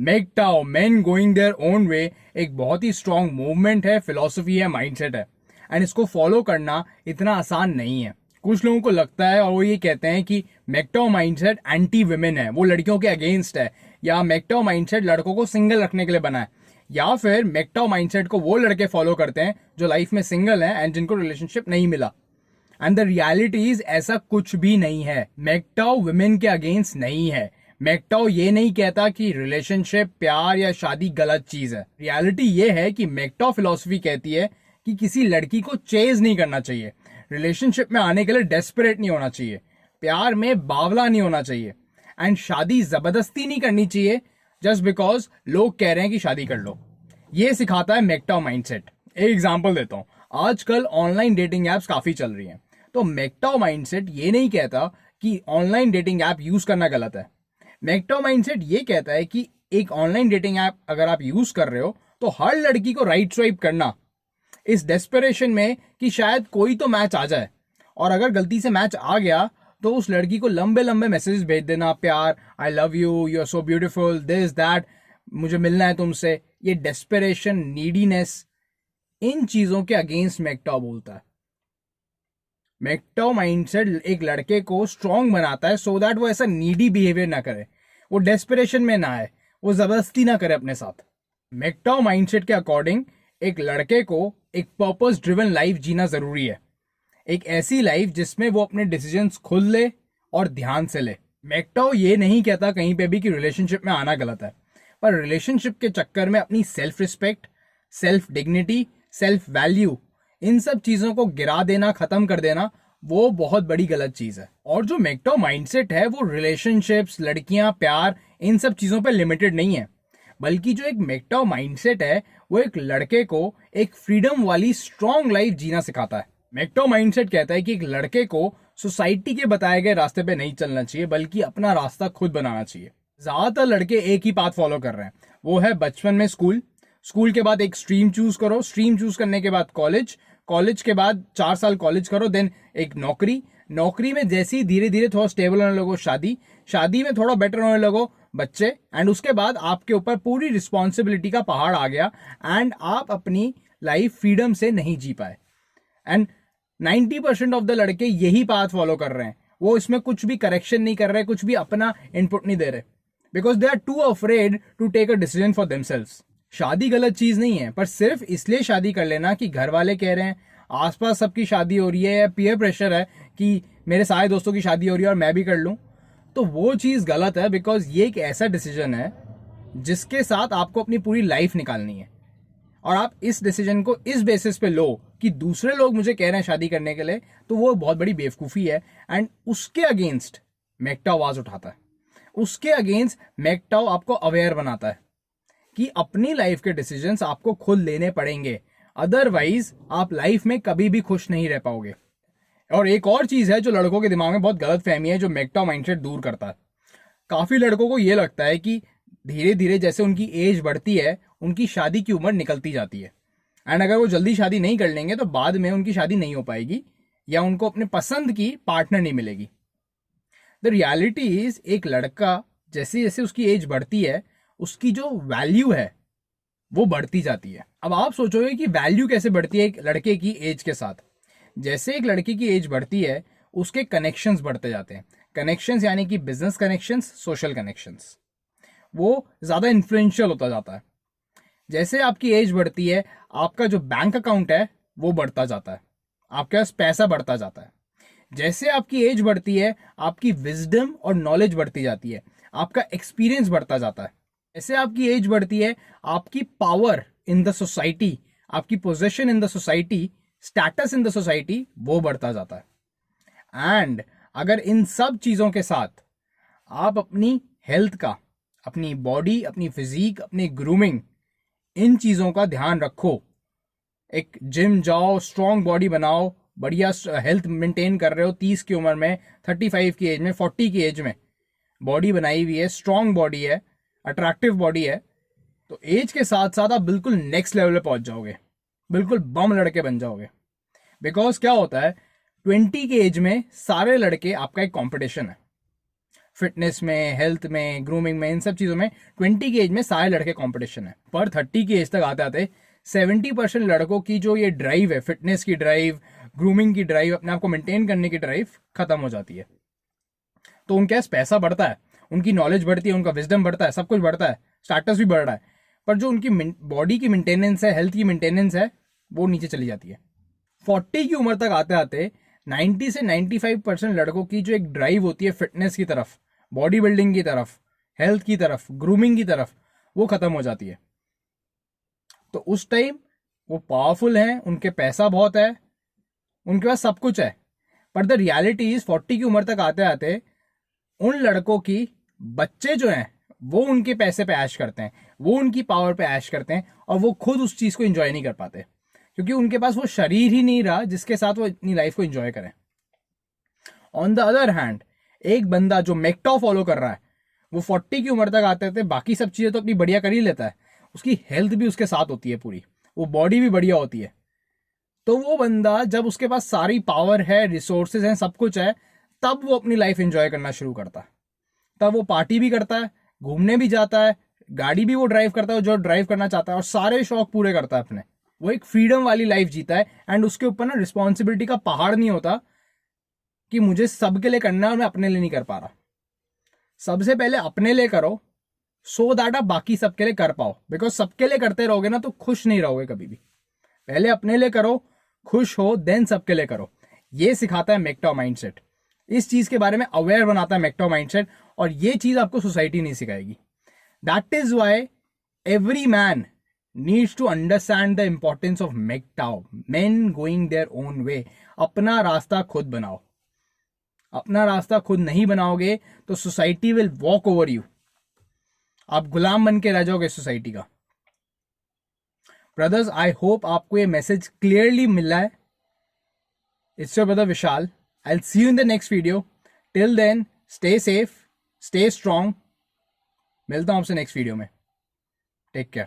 मेगटाओ, men going their own way, एक बहुत ही स्ट्रॉन्ग मूवमेंट है, फिलॉसफी है, माइंडसेट है, एंड इसको फॉलो करना इतना आसान नहीं है। कुछ लोगों को लगता है और वो ये कहते हैं कि मेगटाओ माइंडसेट एंटी विमेन है, वो लड़कियों के अगेंस्ट है, या मेगटाओ माइंडसेट लड़कों को सिंगल रखने के लिए बना है, या फिर मेगटाओ माइंडसेट को वो लड़के फॉलो करते हैं जो लाइफ में सिंगल हैं एंड जिनको रिलेशनशिप नहीं मिला। एंड द रियलिटी इज ऐसा कुछ भी नहीं है। मेगटाओ वुमेन के अगेंस्ट नहीं है। मेगटाओ ये नहीं कहता कि रिलेशनशिप, प्यार या शादी गलत चीज है। रियलिटी ये है कि मेगटाओ फिलॉसफी कहती है कि किसी लड़की को चेज नहीं करना चाहिए, रिलेशनशिप में आने के लिए डेस्परेट नहीं होना चाहिए, प्यार में बावला नहीं होना चाहिए, एंड शादी जबरदस्ती नहीं करनी चाहिए जस्ट बिकॉज लोग कह रहे हैं कि शादी कर लो। ये सिखाता है मेगटाओ माइंडसेट। एक एग्जांपल देता हूं, आजकल ऑनलाइन डेटिंग एप्स काफी चल रही हैं, तो मेगटाओ माइंडसेट ये नहीं कहता कि ऑनलाइन डेटिंग ऐप यूज करना गलत है। मेगटाओ माइंडसेट ये कहता है कि एक ऑनलाइन डेटिंग ऐप अगर आप यूज कर रहे हो तो हर लड़की को राइट स्वाइप करना, इस डेस्परेशन में कि शायद कोई तो मैच आ जाए, और अगर गलती से मैच आ गया तो उस लड़की को लंबे लंबे मैसेजेस भेज देना, प्यार, I love you, you are so beautiful, this that, मुझे मिलना है तुमसे। ये डेस्परेशन, नीडीनेस, इन चीजों के अगेंस्ट मेगटाओ बोलता है। मेगटाओ माइंडसेट एक लड़के को स्ट्रांग बनाता है सो दैट वो ऐसा नीडी बिहेवियर ना करे, वो डेस्परेशन में ना आए, वो जबरदस्ती ना करे अपने साथ। मेगटाओ माइंडसेट के अकॉर्डिंग एक लड़के को एक पर्पस ड्रिवन लाइफ जीना जरूरी है, एक ऐसी लाइफ जिसमें वो अपने डिसीजंस खुद ले और ध्यान से ले। मेगटाओ ये नहीं कहता कहीं पे भी कि रिलेशनशिप में आना गलत है, पर रिलेशनशिप के चक्कर में अपनी self respect, self dignity, self value, इन सब चीजों को गिरा देना, खत्म कर देना, वो बहुत बड़ी गलत चीज है। और जो मेगटाओ माइंडसेट है वो रिलेशनशिप्स, लड़कियां, प्यार, इन सब चीजों पे लिमिटेड नहीं है, बल्कि जो एक मेगटाओ माइंडसेट है वो एक लड़के को एक फ्रीडम वाली स्ट्रॉन्ग लाइफ जीना सिखाता है। मेगटाओ माइंडसेट कहता है कि एक लड़के को सोसाइटी के बताए गए रास्ते पे नहीं चलना चाहिए, बल्कि अपना रास्ता खुद बनाना चाहिए। ज्यादातर लड़के एक ही पाथ फॉलो कर रहे हैं, वो है बचपन में स्कूल, स्कूल के बाद एक स्ट्रीम चूज करो, स्ट्रीम चूज करने के बाद कॉलेज, कॉलेज के बाद 4 साल कॉलेज करो, देन एक नौकरी, नौकरी में जैसे ही धीरे धीरे थोड़ा स्टेबल होने लगो शादी, शादी में थोड़ा बेटर होने लगो बच्चे, एंड उसके बाद आपके ऊपर पूरी रिस्पॉन्सिबिलिटी का पहाड़ आ गया एंड आप अपनी लाइफ फ्रीडम से नहीं जी पाए। एंड 90% ऑफ द लड़के यही पाथ फॉलो कर रहे हैं, वो इसमें कुछ भी करेक्शन नहीं कर रहे, कुछ भी अपना इनपुट नहीं दे रहे, because they are too afraid to take a decision for themselves. शादी गलत चीज नहीं है, पर सिर्फ इसलिए शादी कर लेना कि घर वाले कह रहे हैं, आसपास सबकी शादी हो रही है, या पीयर प्रेशर है कि मेरे सारे दोस्तों की शादी हो रही है और मैं भी कर लूं, तो वो चीज गलत है। बिकॉज ये एक ऐसा डिसीजन है जिसके साथ आपको अपनी पूरी लाइफ निकालनी है, और आप इस डिसीजन को इस बेसिस पे लो कि दूसरे लोग मुझे कह रहे हैं शादी करने के लिए, तो वो बहुत बड़ी बेवकूफी है। एंड उसके अगेंस्ट मेगटाओ आवाज उठाता है, उसके अगेंस्ट मेगटाओ आपको अवेयर बनाता है कि अपनी लाइफ के डिसीजंस आपको खुद लेने पड़ेंगे, अदरवाइज आप लाइफ में कभी भी खुश नहीं रह पाओगे। और एक और चीज है जो लड़कों के दिमाग में बहुत गलत फहमी है, जो मेगटाओ माइंडसेट दूर करता है। काफी लड़कों को यह लगता है कि धीरे धीरे जैसे उनकी एज बढ़ती है, उनकी शादी की उम्र निकलती जाती है, एंड अगर वो जल्दी शादी नहीं कर लेंगे तो बाद में उनकी शादी नहीं हो पाएगी, या उनको अपने पसंद की पार्टनर नहीं मिलेगी। द रियलिटी इज, एक लड़का जैसे जैसे उसकी एज बढ़ती है, उसकी जो वैल्यू है वो बढ़ती जाती है। अब आप सोचोगे कि वैल्यू कैसे बढ़ती है एक लड़के की एज के साथ। जैसे एक लड़के की एज बढ़ती है, उसके कनेक्शंस बढ़ते जाते हैं। कनेक्शंस यानी कि बिजनेस कनेक्शंस, सोशल कनेक्शंस, वो ज्यादा इन्फ्लुएंशियल होता जाता है। जैसे आपकी एज बढ़ती है, आपका जो बैंक अकाउंट है वो बढ़ता जाता है, आपके पास पैसा बढ़ता जाता है। जैसे आपकी एज बढ़ती है, आपकी विजडम और नॉलेज बढ़ती जाती है, आपका एक्सपीरियंस बढ़ता जाता है। जैसे आपकी एज बढ़ती है, आपकी पावर इन द सोसाइटी, आपकी position in the society, status in the society, वो बढ़ता जाता है। एंड अगर इन सब चीजों के साथ आप अपनी हेल्थ का, अपनी बॉडी, अपनी फिजिक, अपनी ग्रूमिंग, इन चीजों का ध्यान रखो, एक जिम जाओ, स्ट्रॉन्ग बॉडी बनाओ, बढ़िया हेल्थ मेंटेन कर रहे हो, 30 की उम्र में, 35 की एज में, 40 की एज में बॉडी बनाई हुई है, स्ट्रॉन्ग बॉडी है, अट्रैक्टिव बॉडी है, तो एज के साथ साथ आप बिल्कुल नेक्स्ट लेवल पे पहुंच जाओगे, बिल्कुल बम लड़के बन जाओगे। बिकॉज क्या होता है, 20 की एज में सारे लड़के आपका एक कंपटीशन है, फिटनेस में, हेल्थ में, ग्रूमिंग में, इन सब चीज़ों में 20 की एज में सारे लड़के कंपटीशन है। पर 30 की एज तक आते आते 70% लड़कों की जो ये ड्राइव है, फिटनेस की ड्राइव, ग्रूमिंग की ड्राइव, अपने आप को मेंटेन करने की ड्राइव खत्म हो जाती है। तो उनके पास पैसा बढ़ता है, उनकी नॉलेज बढ़ती है, उनका विजडम बढ़ता है, सब कुछ बढ़ता है, स्टेटस भी बढ़ रहा है, पर जो उनकी बॉडी की मेंटेनेंस है, हेल्थ की मेंटेनेंस है, वो नीचे चली जाती है। 40 की उम्र तक आते आते 90 से 95% लड़कों की जो एक ड्राइव होती है फिटनेस की तरफ, बॉडी बिल्डिंग की तरफ, हेल्थ की तरफ, ग्रूमिंग की तरफ, वो खत्म हो जाती है। तो उस टाइम वो पावरफुल हैं, उनके पैसा बहुत है, उनके पास सब कुछ है, पर द रियलिटी इज 40 की उम्र तक आते आते उन लड़कों की बच्चे जो हैं वो उनके पैसे पे ऐश करते हैं, वो उनकी पावर पे ऐश करते हैं, और वो खुद उस चीज को एंजॉय नहीं कर पाते, क्योंकि उनके पास वो शरीर ही नहीं रहा जिसके साथ वो इतनी लाइफ को एंजॉय करें। ऑन द अदर हैंड, एक बंदा जो मेक्टा फॉलो कर रहा है, वो 40 की उम्र तक आते थे, बाकी सब चीजें तो अपनी बढ़िया कर ही लेता है, उसकी हेल्थ भी उसके साथ होती है पूरी, वो बॉडी भी बढ़िया होती है। तो वो बंदा जब उसके पास सारी पावर है, रिसोर्सेज हैं, सब कुछ है, तब वो अपनी लाइफ एंजॉय करना शुरू करता है। तब वो पार्टी भी करता है, घूमने भी जाता है, गाड़ी भी वो ड्राइव करता है जो ड्राइव करना चाहता है, और सारे शौक पूरे करता है अपने। वो एक फ्रीडम वाली लाइफ जीता है, एंड उसके ऊपर ना रिस्पॉन्सिबिलिटी का पहाड़ नहीं होता कि मुझे सबके लिए करना है और मैं अपने लिए नहीं कर पा रहा। सबसे पहले अपने लिए करो, सो दैट आप बाकी सबके लिए कर पाओ, बिकॉज सबके लिए करते रहोगे ना तो खुश नहीं रहोगे कभी भी। पहले अपने लिए करो, खुश हो, देन सबके लिए करो। ये सिखाता है मेक्टा माइंडसेट, इस चीज के बारे में अवेयर बनाता है मेक्टा माइंडसेट, और ये चीज आपको सोसाइटी नहीं सिखाएगी। That is why every man needs to understand the importance of मेक्टाओ, men going their own way. अपना रास्ता खुद बनाओ, अपना रास्ता खुद नहीं बनाओगे तो society will walk over you, आप गुलाम बन के रह जाओगे सोसाइटी का। ब्रदर्स, आई होप आपको ये मैसेज क्लियरली मिला है। It's your brother Vishal, I will see you in the next video. Till then stay safe, stay strong. मिलता हूं आपसे नेक्स्ट वीडियो में। Take care.